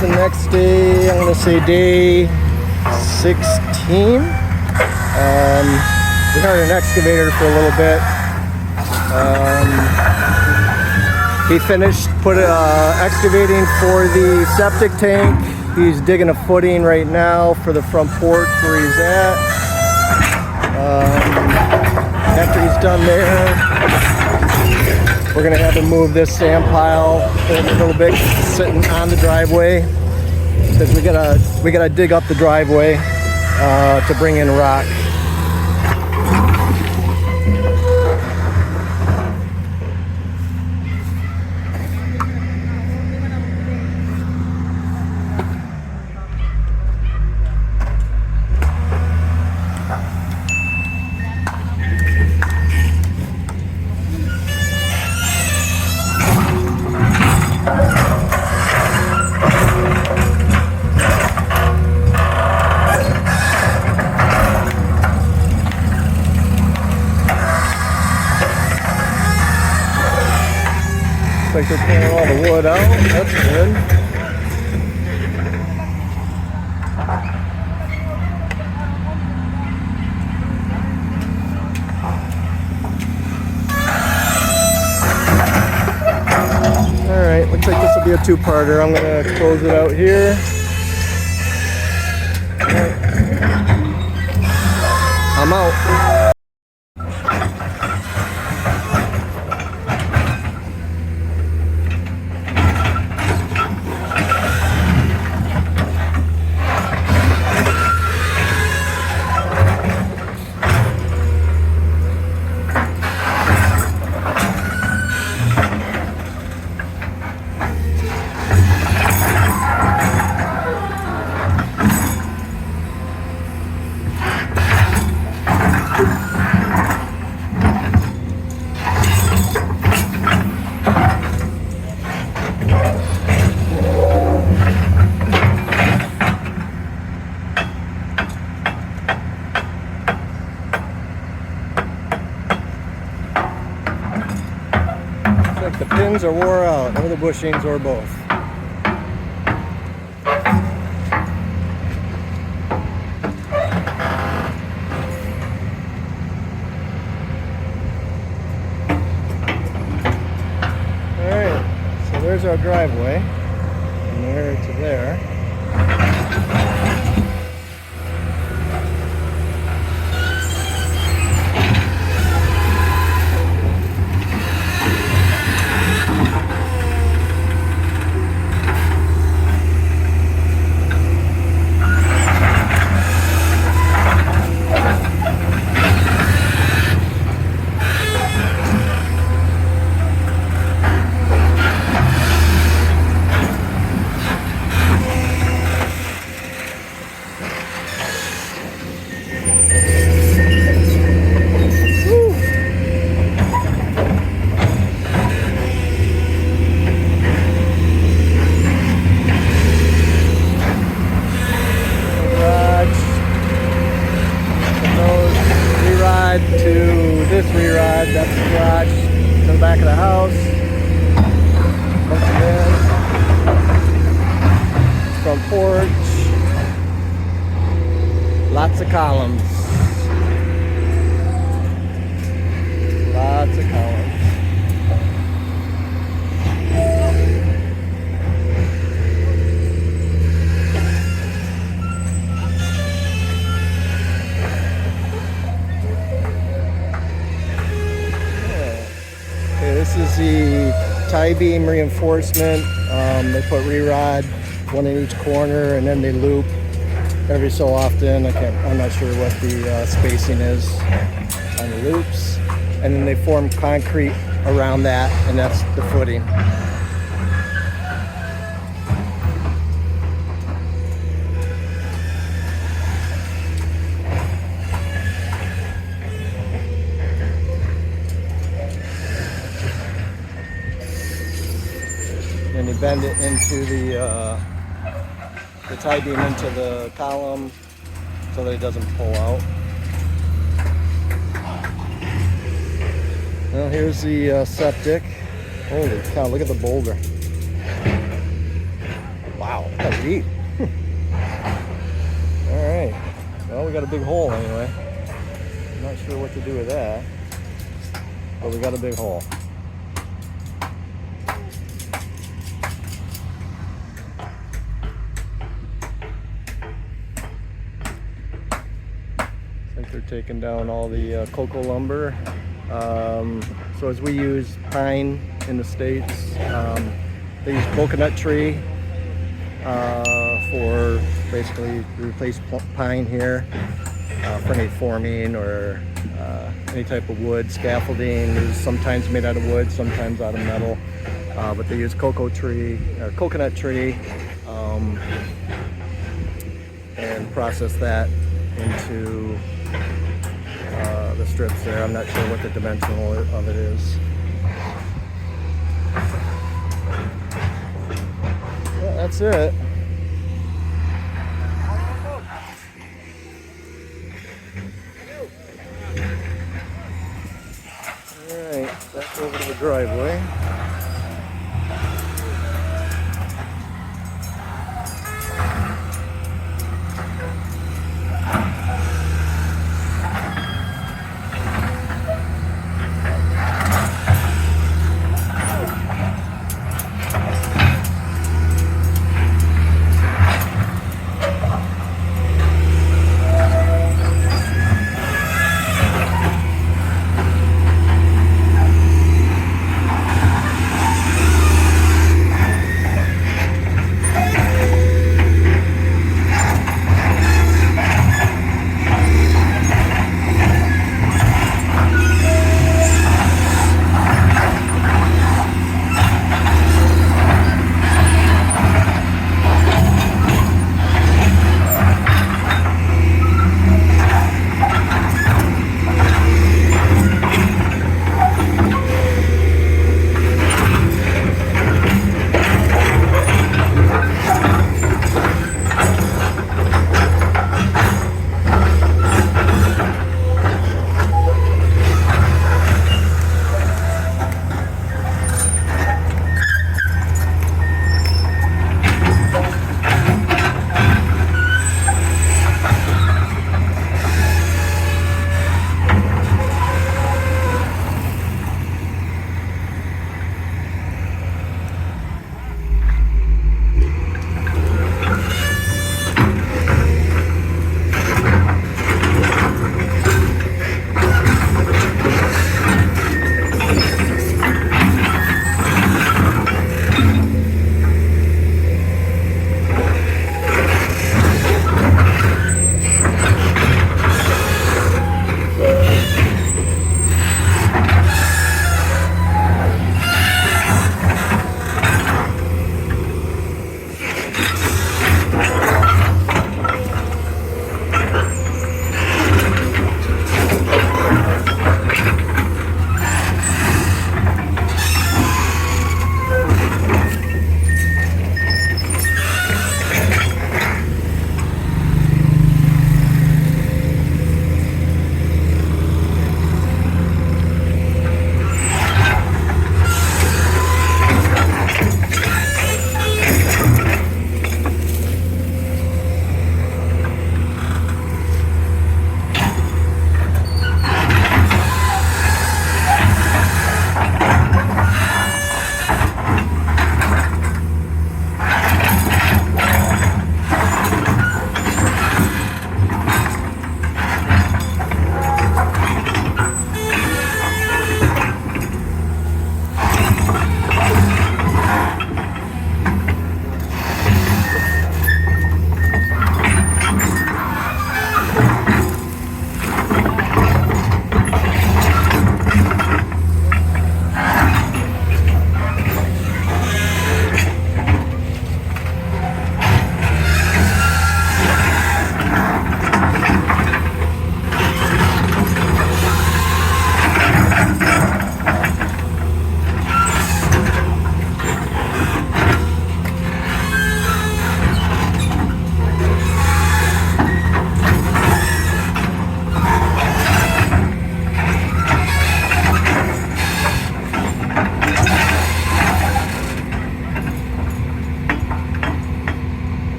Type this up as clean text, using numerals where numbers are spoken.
the next day. I'm gonna say day 16. We hired an excavator for a little bit. He finished excavating for the septic tank. He's digging a footing right now for the front porch where he's at. After he's done there, we're gonna have to move this sand pile a little bit, sitting on the driveway, because we gotta dig up the driveway to bring in rock. Looks like they're pulling all the wood out. That's good. Alright, looks like this will be a two-parter. I'm going to close it out here. Right. I'm out. Like the pins are wore out, or the bushings, or both. Alright, so there's our driveway, from there to there. To this re-rod, that's the garage to the back of the house. Once again, front porch, lots of columns, lots of columns. This is the tie beam reinforcement. They put re-rod, one in each corner, and then they loop every so often. I'm not sure what the spacing is on the loops. And then they form concrete around that, and that's the footing. And you bend it into the tie beam into the column so that it doesn't pull out. Well, here's the septic. Holy cow, look at the boulder. Wow. That's deep. All right. Well, we got a big hole anyway. I'm not sure what to do with that, but we got a big hole. Looks like they're taking down all the cocoa lumber. So as we use pine in the States, they use coconut tree for basically to replace pine here for any forming or any type of wood. Scaffolding is sometimes made out of wood, sometimes out of metal, but they use coconut tree and process that into the strips there. I'm not sure what the dimensional of it is. Yeah, that's it. Alright, back over to the driveway.